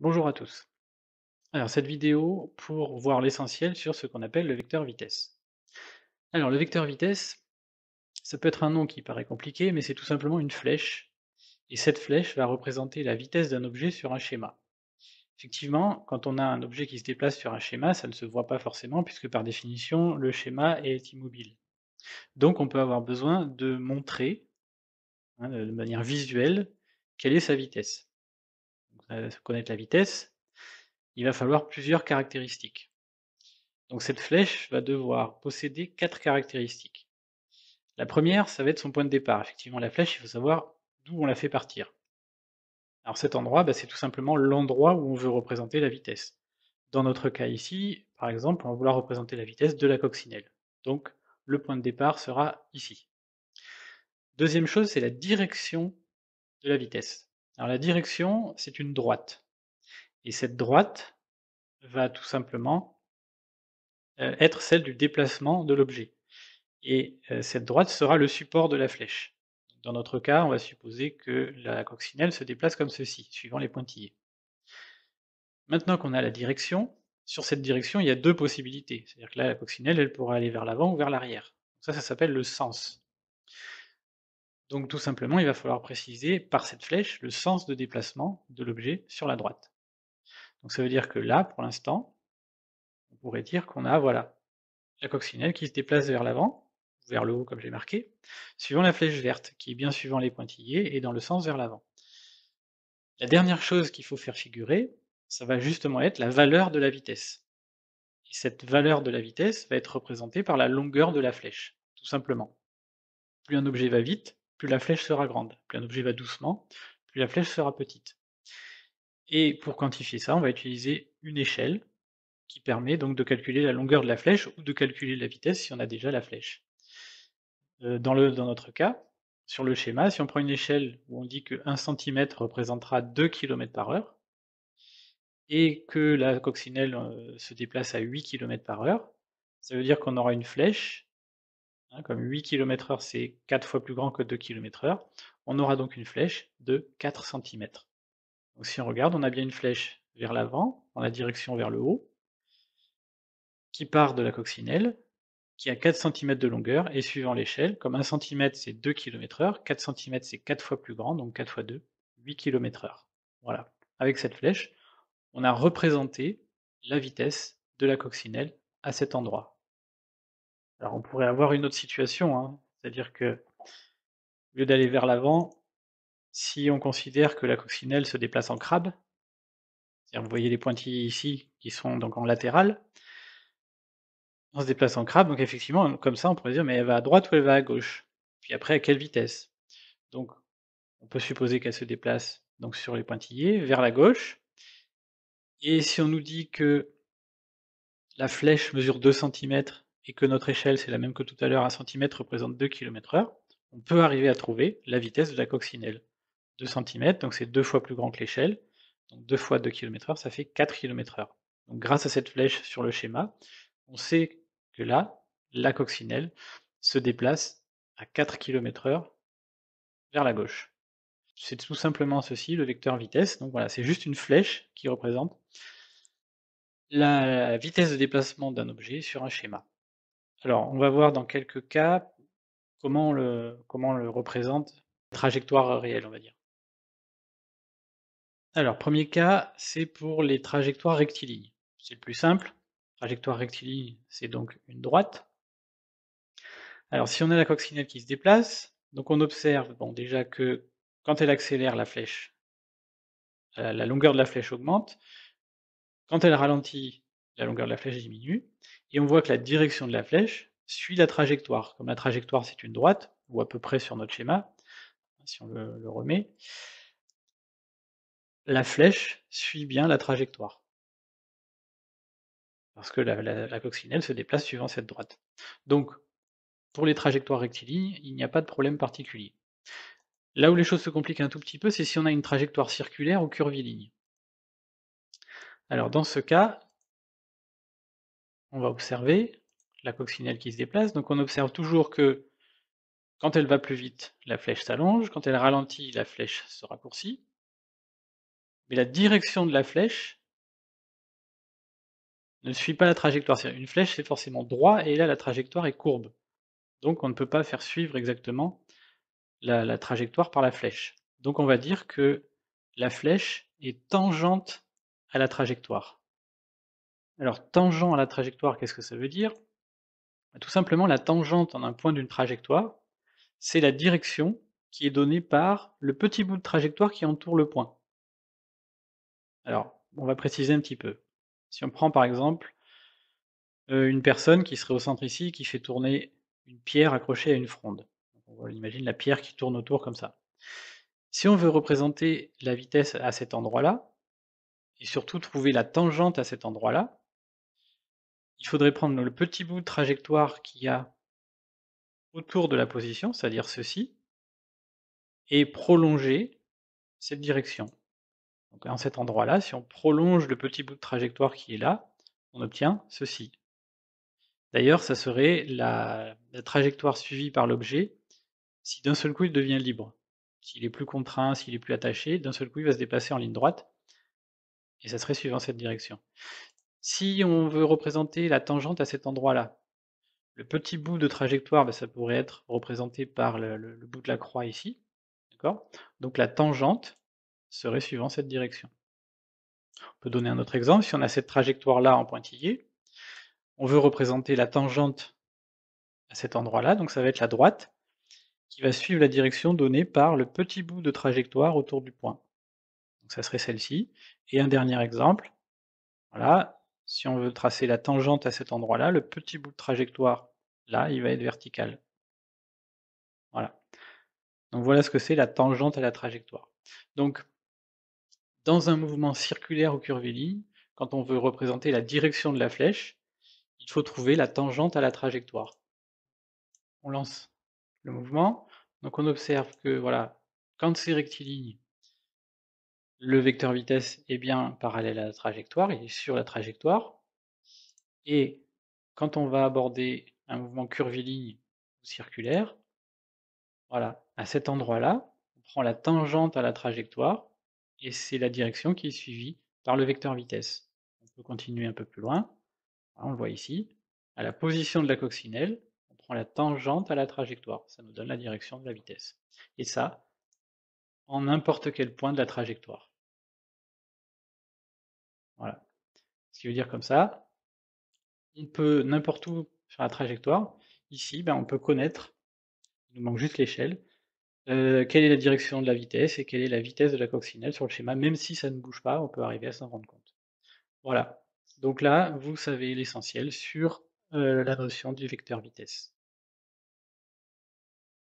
Bonjour à tous. Alors cette vidéo pour voir l'essentiel sur ce qu'on appelle le vecteur vitesse. Alors le vecteur vitesse, ça peut être un nom qui paraît compliqué, mais c'est tout simplement une flèche, et cette flèche va représenter la vitesse d'un objet sur un schéma. Effectivement, quand on a un objet qui se déplace sur un schéma, ça ne se voit pas forcément, puisque par définition, le schéma est immobile. Donc on peut avoir besoin de montrer, hein, de manière visuelle, quelle est sa vitesse. Donc, connaître la vitesse, il va falloir plusieurs caractéristiques. Donc cette flèche va devoir posséder 4 caractéristiques. La première, ça va être son point de départ. Effectivement, la flèche, il faut savoir d'où on la fait partir. Alors cet endroit, c'est tout simplement l'endroit où on veut représenter la vitesse. Dans notre cas ici, par exemple, on va vouloir représenter la vitesse de la coccinelle. Donc le point de départ sera ici. Deuxième chose, c'est la direction de la vitesse. Alors la direction, c'est une droite. Et cette droite va tout simplement être celle du déplacement de l'objet. Et cette droite sera le support de la flèche. Dans notre cas, on va supposer que la coccinelle se déplace comme ceci, suivant les pointillés. Maintenant qu'on a la direction, sur cette direction, il y a 2 possibilités. C'est-à-dire que là, la coccinelle, elle pourra aller vers l'avant ou vers l'arrière. Ça s'appelle le sens. Donc tout simplement, il va falloir préciser par cette flèche le sens de déplacement de l'objet sur la droite. Donc ça veut dire que là, pour l'instant, on pourrait dire qu'on a, voilà, la coccinelle qui se déplace vers l'avant, vers le haut comme j'ai marqué, suivant la flèche verte, qui est bien suivant les pointillés et dans le sens vers l'avant. La dernière chose qu'il faut faire figurer, ça va justement être la valeur de la vitesse. Et cette valeur de la vitesse va être représentée par la longueur de la flèche, tout simplement. Plus un objet va vite, plus la flèche sera grande. Plus un objet va doucement, plus la flèche sera petite. Et pour quantifier ça, on va utiliser une échelle qui permet donc de calculer la longueur de la flèche ou de calculer la vitesse si on a déjà la flèche. Dans notre cas, sur le schéma, si on prend une échelle où on dit que 1 centimètre représentera 2 km/h et que la coccinelle, se déplace à 8 km/h, ça veut dire qu'on aura une flèche, hein, comme 8 km/h c'est 4 fois plus grand que 2 km/h, on aura donc une flèche de 4 centimètres. Donc si on regarde, on a bien une flèche vers l'avant, dans la direction vers le haut, qui part de la coccinelle, qui a 4 centimètres de longueur et suivant l'échelle, comme 1 centimètre c'est 2 km/h, 4 centimètres c'est 4 fois plus grand, donc 4 fois 2, 8 km/h. Voilà. Avec cette flèche, on a représenté la vitesse de la coccinelle à cet endroit. Alors on pourrait avoir une autre situation, hein, c'est-à-dire que, au lieu d'aller vers l'avant, si on considère que la coccinelle se déplace en crabe, c'est-à-dire vous voyez les pointillés ici qui sont donc en latéral, on se déplace en crabe, donc effectivement, comme ça on pourrait dire: «Mais elle va à droite ou elle va à gauche? Puis après à quelle vitesse?» Donc on peut supposer qu'elle se déplace donc sur les pointillés, vers la gauche, et si on nous dit que la flèche mesure 2 centimètres et que notre échelle, c'est la même que tout à l'heure, 1 centimètre représente 2 km/h, on peut arriver à trouver la vitesse de la coccinelle. 2 centimètres, donc c'est 2 fois plus grand que l'échelle, donc 2 fois 2 km/h, ça fait 4 km/h. Donc grâce à cette flèche sur le schéma, on sait que là, la coccinelle se déplace à 4 km/h vers la gauche. C'est tout simplement ceci, le vecteur vitesse. Donc voilà, c'est juste une flèche qui représente la vitesse de déplacement d'un objet sur un schéma. Alors, on va voir dans quelques cas comment on le représente, trajectoire réelle, on va dire. Alors, premier cas, c'est pour les trajectoires rectilignes. C'est le plus simple. Trajectoire rectiligne, c'est donc une droite. Alors, si on a la coccinelle qui se déplace, donc on observe, bon, déjà que quand elle accélère la flèche, la longueur de la flèche augmente. Quand elle ralentit, la longueur de la flèche diminue, et on voit que la direction de la flèche suit la trajectoire. Comme la trajectoire c'est une droite, ou à peu près sur notre schéma, si on le remet, la flèche suit bien la trajectoire, parce que la coccinelle se déplace suivant cette droite. Donc, pour les trajectoires rectilignes, il n'y a pas de problème particulier. Là où les choses se compliquent un tout petit peu, c'est si on a une trajectoire circulaire ou curviligne. Alors dans ce cas, on va observer la coccinelle qui se déplace, donc on observe toujours que quand elle va plus vite, la flèche s'allonge, quand elle ralentit, la flèche se raccourcit. mais la direction de la flèche ne suit pas la trajectoire. C'est-à-dire une flèche, c'est forcément droit et là, la trajectoire est courbe. Donc on ne peut pas faire suivre exactement la trajectoire par la flèche. Donc on va dire que la flèche est tangente à la trajectoire. Alors tangent à la trajectoire, qu'est-ce que ça veut dire? Bah, tout simplement la tangente en un point d'une trajectoire, c'est la direction qui est donnée par le petit bout de trajectoire qui entoure le point. Alors, on va préciser un petit peu. Si on prend par exemple, une personne qui serait au centre ici, qui fait tourner une pierre accrochée à une fronde. On imagine la pierre qui tourne autour comme ça. Si on veut représenter la vitesse à cet endroit-là, et surtout trouver la tangente à cet endroit-là, il faudrait prendre le petit bout de trajectoire qu'il y a autour de la position, c'est-à-dire ceci, et prolonger cette direction. Donc à cet endroit-là, si on prolonge le petit bout de trajectoire qui est là, on obtient ceci. D'ailleurs, ça serait la trajectoire suivie par l'objet si d'un seul coup il devient libre. S'il est plus contraint, s'il est plus attaché, d'un seul coup il va se déplacer en ligne droite, et ça serait suivant cette direction. Si on veut représenter la tangente à cet endroit-là, le petit bout de trajectoire, bah, ça pourrait être représenté par le bout de la croix ici, d'accord? Donc la tangente serait suivant cette direction. On peut donner un autre exemple, si on a cette trajectoire-là en pointillé, on veut représenter la tangente à cet endroit-là, donc ça va être la droite, qui va suivre la direction donnée par le petit bout de trajectoire autour du point. Donc ça serait celle-ci. Et un dernier exemple, voilà, si on veut tracer la tangente à cet endroit-là, le petit bout de trajectoire, là, il va être vertical. Voilà. Donc voilà ce que c'est la tangente à la trajectoire. Donc, dans un mouvement circulaire ou curviligne, quand on veut représenter la direction de la flèche, il faut trouver la tangente à la trajectoire. On lance le mouvement, donc on observe que voilà, quand c'est rectiligne, le vecteur vitesse est bien parallèle à la trajectoire, il est sur la trajectoire, et quand on va aborder un mouvement curviligne ou circulaire, voilà, à cet endroit-là, on prend la tangente à la trajectoire, et c'est la direction qui est suivie par le vecteur vitesse. On peut continuer un peu plus loin, on le voit ici, à la position de la coccinelle, on prend la tangente à la trajectoire, ça nous donne la direction de la vitesse. Et ça, en n'importe quel point de la trajectoire. Voilà. Ce qui veut dire comme ça, on peut n'importe où sur la trajectoire, ici, ben, on peut connaître, il nous manque juste l'échelle, quelle est la direction de la vitesse et quelle est la vitesse de la coccinelle sur le schéma, même si ça ne bouge pas, on peut arriver à s'en rendre compte. Voilà, donc là, vous savez l'essentiel sur la notion du vecteur vitesse.